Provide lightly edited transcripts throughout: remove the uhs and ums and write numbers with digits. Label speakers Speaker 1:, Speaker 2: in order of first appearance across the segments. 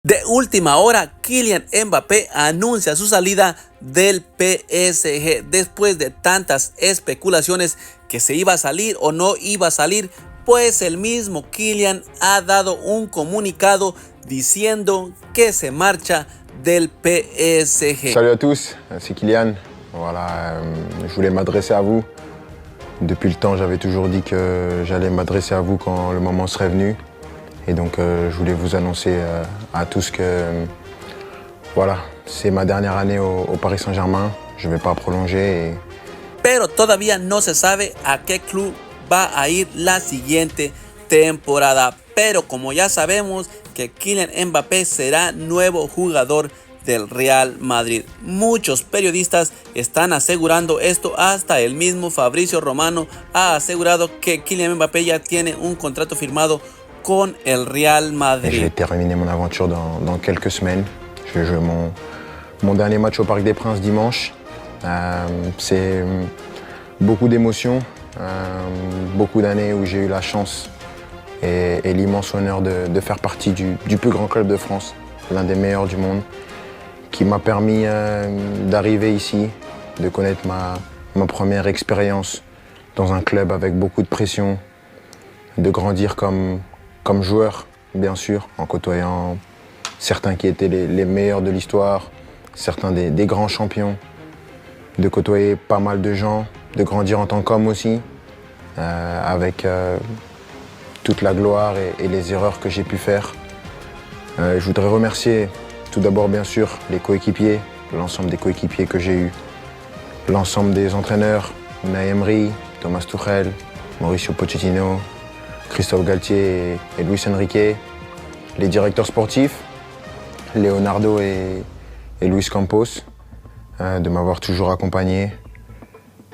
Speaker 1: De última hora, Kylian Mbappé anuncia su salida del PSG después de tantas especulaciones que se iba a salir o no iba a salir, pues el mismo Kylian ha dado un comunicado diciendo que se marcha del PSG.
Speaker 2: Salut à tous, c'est Kylian. Voilà, je voulais m'adresser à vous. Depuis le temps, j'avais toujours dit que j'allais m'adresser à vous quand le moment serait venu. Et donc, je voulais vous annoncer à tous que voilà, c'est ma dernière année au Paris Saint-Germain. Je ne vais pas prolonger.
Speaker 1: Pero todavía no se sabe a qué club va a ir la siguiente temporada. Pero como ya sabemos que Kylian Mbappé será nuevo jugador del Real Madrid. Muchos periodistas están asegurando esto, hasta el mismo Fabrizio Romano ha asegurado que Kylian Mbappé ya tiene un contrato firmado con el Real Madrid.
Speaker 2: Je vais terminer mon aventure dans quelques semaines. Je vais jouer mon dernier match au Parc des Princes dimanche. C'est beaucoup d'émotions, beaucoup d'années où j'ai eu la chance et l'immense honneur de faire partie du plus grand club de France, l'un des meilleurs du monde, qui m'a permis d'arriver ici, de connaître ma première expérience dans un club avec beaucoup de pression, de grandir comme joueur, bien sûr, en côtoyant certains qui étaient les meilleurs de l'histoire, certains des grands champions, de côtoyer pas mal de gens, de grandir en tant qu'homme aussi, avec toute la gloire et les erreurs que j'ai pu faire. Je voudrais remercier tout d'abord, bien sûr, les coéquipiers, l'ensemble des coéquipiers que j'ai eus, l'ensemble des entraîneurs, Unai Emery, Thomas Tuchel, Mauricio Pochettino, Christophe Galtier et Luis Enrique, les directeurs sportifs, Leonardo et Luis Campos, de m'avoir toujours accompagné,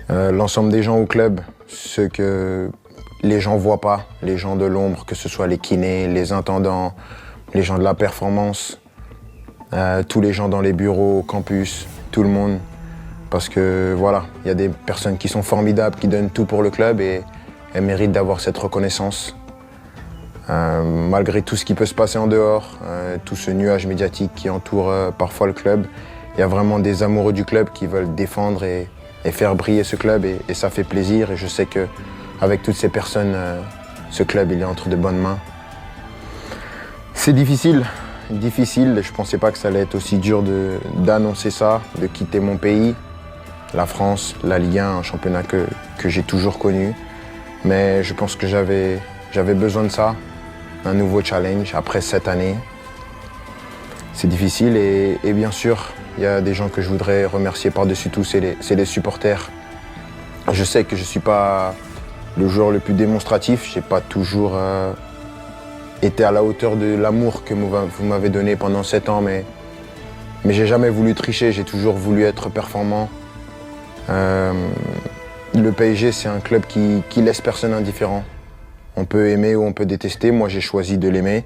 Speaker 2: l'ensemble des gens au club, ceux que les gens ne voient pas, les gens de l'ombre, que ce soit les kinés, les intendants, les gens de la performance, tous les gens dans les bureaux, au campus, tout le monde. Parce que voilà, il y a des personnes qui sont formidables, qui donnent tout pour le club et elles méritent d'avoir cette reconnaissance. Malgré tout ce qui peut se passer en dehors, tout ce nuage médiatique qui entoure parfois le club, il y a vraiment des amoureux du club qui veulent défendre et faire briller ce club et ça fait plaisir. Et je sais qu'avec toutes ces personnes, ce club il est entre de bonnes mains. C'est difficile. Je ne pensais pas que ça allait être aussi dur d'annoncer ça, de quitter mon pays, la France, la Ligue 1, un championnat que j'ai toujours connu. Mais je pense que j'avais besoin de ça, un nouveau challenge après 7 années. C'est difficile et bien sûr, il y a des gens que je voudrais remercier par-dessus tout, c'est les supporters. Je sais que je ne suis pas le joueur le plus démonstratif, je n'ai pas toujours été à la hauteur de l'amour que vous m'avez donné pendant 7 ans, mais j'ai jamais voulu tricher, j'ai toujours voulu être performant. Le PSG, c'est un club qui laisse personne indifférent. On peut aimer ou on peut détester, moi j'ai choisi de l'aimer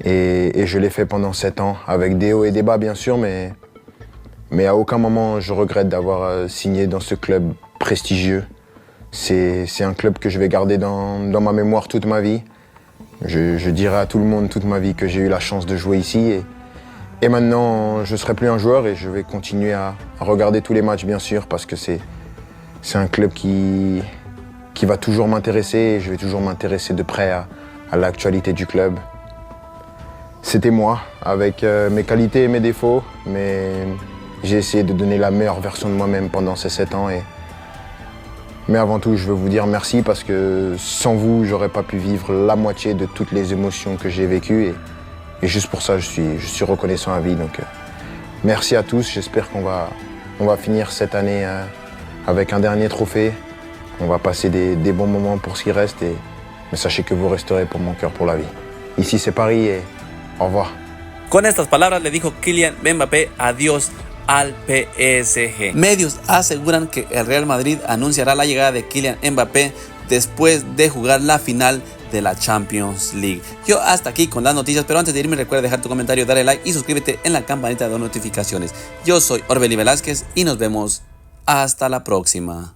Speaker 2: et je l'ai fait pendant 7 ans, avec des hauts et des bas bien sûr, mais à aucun moment je regrette d'avoir signé dans ce club prestigieux. C'est un club que je vais garder dans ma mémoire toute ma vie. Je dirai à tout le monde toute ma vie que j'ai eu la chance de jouer ici et maintenant je ne serai plus un joueur et je vais continuer à regarder tous les matchs bien sûr parce que c'est un club qui va toujours m'intéresser et je vais toujours m'intéresser de près à l'actualité du club. C'était moi, avec mes qualités et mes défauts, mais j'ai essayé de donner la meilleure version de moi-même pendant ces 7 ans. Mais avant tout, je veux vous dire merci parce que sans vous, j'aurais pas pu vivre la moitié de toutes les émotions que j'ai vécues. Et juste pour ça, je suis reconnaissant à vie. Donc, merci à tous. J'espère qu'on va finir cette année avec un dernier trophée. On va passer des bons moments pour ce qui reste. Mais sachez que vous resterez pour mon cœur pour la vie. Ici, c'est Paris et au revoir.
Speaker 1: Con estas palabras le dijo Kylian Mbappé adiós al PSG. Medios aseguran que el Real Madrid anunciará la llegada de Kylian Mbappé después de jugar la final de la Champions League. Yo hasta aquí con las noticias, pero antes de irme recuerda dejar tu comentario, darle like y suscríbete en la campanita de notificaciones. Yo soy Orbeli Velázquez y nos vemos hasta la próxima.